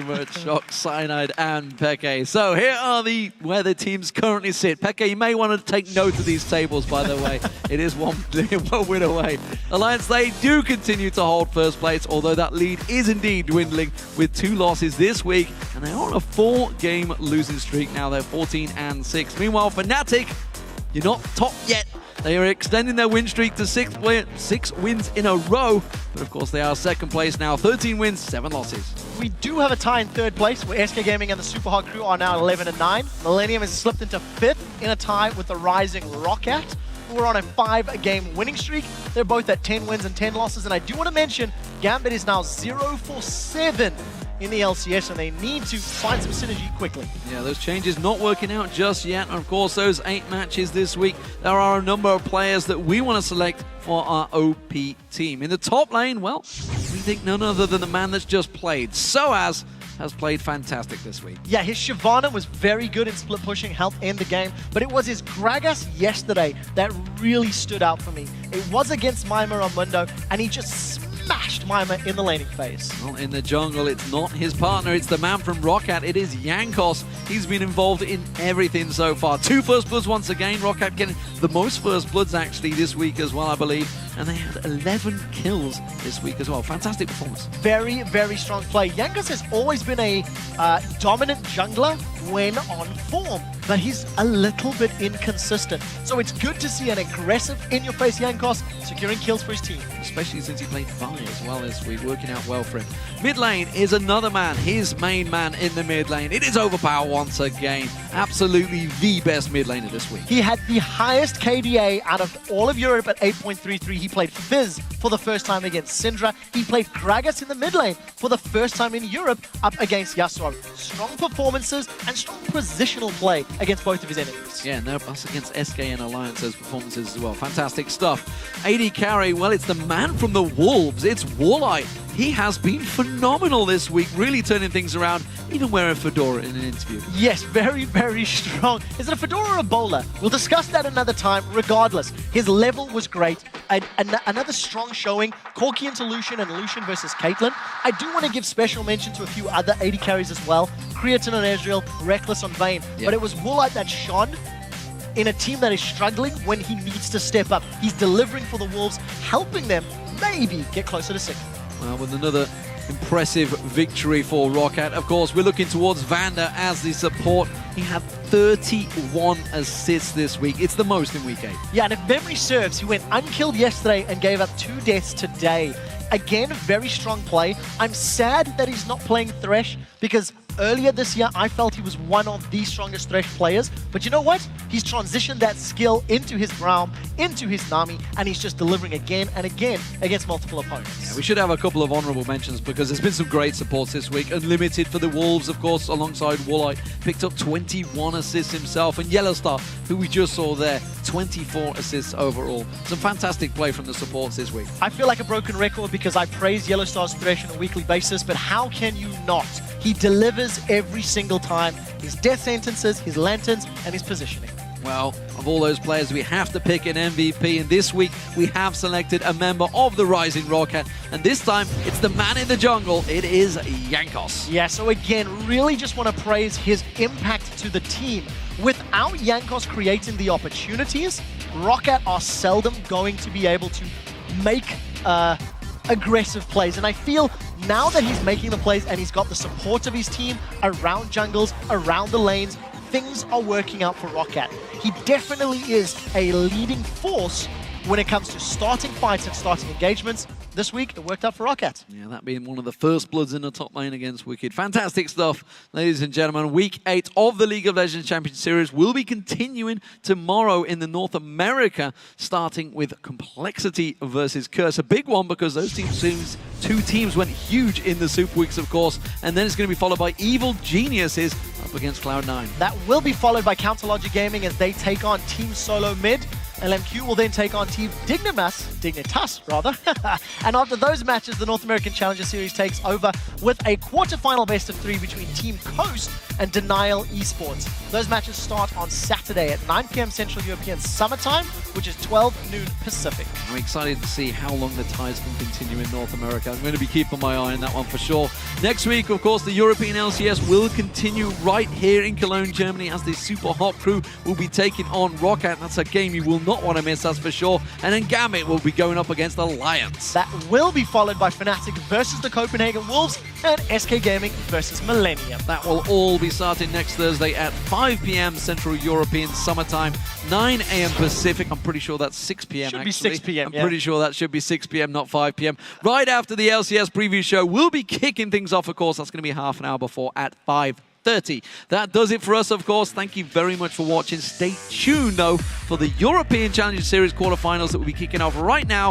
much, Shock, Cyanide, and Peke. So here are where the teams currently sit. Peke, you may want to take note of these tables, by the way. It is one win away. Alliance, they do continue to hold first place, although that lead is indeed dwindling with 2 losses this week, and they're on a 4-game losing streak now. They're 14-6. Meanwhile, Fnatic, you're not top yet. They are extending their win streak to 6 wins in a row, but of course they are second place now, 13 wins, 7 losses. We do have a tie in third place, where SK Gaming and the Super Hot Crew are now 11-9. Millennium has slipped into 5th in a tie with the rising Roccat, who are on a 5-game winning streak. They're both at 10 wins and 10 losses, and I do want to mention Gambit is now 0-for-7 in the LCS, and they need to find some synergy quickly. Yeah, those changes not working out just yet. And of course, those 8 matches this week, there are a number of players that we want to select for our OP team. In the top lane, well, we think none other than the man that's just played. Soaz has played fantastic this week. Yeah, his Shyvana was very good in split pushing, helped end the game, but it was his Gragas yesterday that really stood out for me. It was against Mima on Mundo, and he just smashed Mima in the laning phase. Well, in the jungle, it's not his partner, it's the man from Roccat. It is Jankos. He's been involved in everything so far. 2 first bloods once again. Roccat getting the most first bloods actually this week as well, I believe. And they had 11 kills this week as well. Fantastic performance. Very, very strong play. Jankos has always been a dominant jungler when on form, but he's a little bit inconsistent. So it's good to see an aggressive, in-your-face Jankos securing kills for his team. Especially since he played Vi as well this week, working out well for him. Mid lane is another man, his main man in the mid lane. It is Overpower once again. Absolutely the best mid laner this week. He had the highest KDA out of all of Europe at 8.33. He played Fizz for the first time against Syndra. He played Gragas in the mid lane for the first time in Europe up against Yasuo. Strong performances and strong positional play against both of his enemies. Yeah, no, us against SK and Alliance's performances as well. Fantastic stuff. AD carry, well, it's the man from the Wolves. It's Warlight. He has been phenomenal this week, really turning things around, even wearing a fedora in an interview. Yes, very, very strong. Is it a fedora or a bowler? We'll discuss that another time. Regardless, his level was great. Another strong showing, Corki into Lucian and Lucian versus Caitlyn. I do want to give special mention to a few other AD carries as well. Creatine on Ezreal, Reckless on Vayne. Yep. But it was Warlight that shone in a team that is struggling when he needs to step up. He's delivering for the Wolves, helping them maybe get closer to 6th. Well, with another impressive victory for Roccat. Of course, we're looking towards Vander as the support. He had 31 assists this week. It's the most in week 8. Yeah, and if memory serves, he went unkilled yesterday and gave up 2 deaths today. Again, very strong play. I'm sad that he's not playing Thresh because earlier this year, I felt he was one of the strongest Thresh players. But you know what? He's transitioned that skill into his Braum, into his Nami, and he's just delivering again and again against multiple opponents. Yeah, we should have a couple of honorable mentions because there's been some great supports this week. Unlimited for the Wolves, of course, alongside Warlight. Picked up 21 assists himself. And Yellowstar, who we just saw there, 24 assists overall. Some fantastic play from the supports this week. I feel like a broken record because I praise Yellowstar's Thresh on a weekly basis, but how can you not? He delivers every single time. His death sentences, his lanterns, and his positioning. Well, of all those players, we have to pick an MVP, and this week we have selected a member of the Rising Roccat, and this time it's the man in the jungle. It is Jankos. Yeah, so again, really just want to praise his impact to the team. Without Jankos creating the opportunities, Roccat are seldom going to be able to make aggressive plays, and I feel now that he's making the plays and he's got the support of his team around jungles, around the lanes, things are working out for Roccat. He definitely is a leading force when it comes to starting fights and starting engagements. This week, it worked out for Roccat. Yeah, that being one of the first bloods in the top lane against Wicked. Fantastic stuff, ladies and gentlemen. Week 8 of the League of Legends Championship Series will be continuing tomorrow in the North America, starting with Complexity versus Curse. A big one because those two teams went huge in the Super Weeks, of course, and then it's going to be followed by Evil Geniuses up against Cloud9. That will be followed by Counterlogic Gaming as they take on Team Solo Mid. LMQ will then take on Team Dignitas rather. And after those matches, the North American Challenger Series takes over with a quarterfinal best of 3 between Team Coast and Denial Esports. Those matches start on Saturday at 9 p.m. Central European Summer Time, which is 12 noon Pacific. I'm excited to see how long the ties can continue in North America. I'm going to be keeping my eye on that one for sure. Next week, of course, the European LCS will continue right here in Cologne, Germany, as the Super Hot crew will be taking on Rocket. That's a game you will not want to miss, that's for sure. And then Gambit will be going up against Alliance. That will be followed by Fnatic versus the Copenhagen Wolves and SK Gaming versus Millennium. That will all be starting next Thursday at 5 p.m. Central European Summertime, 9 a.m. Pacific. I'm pretty sure that's 6 p.m. Should actually. be 6 p.m. I'm pretty sure that should be 6 p.m., not 5 p.m. Right after the LCS preview show, we'll be kicking things off, of course. That's going to be half an hour before at 5:30. That does it for us, of course. Thank you very much for watching. Stay tuned, though, for the European Challenger Series quarterfinals that will be kicking off right now.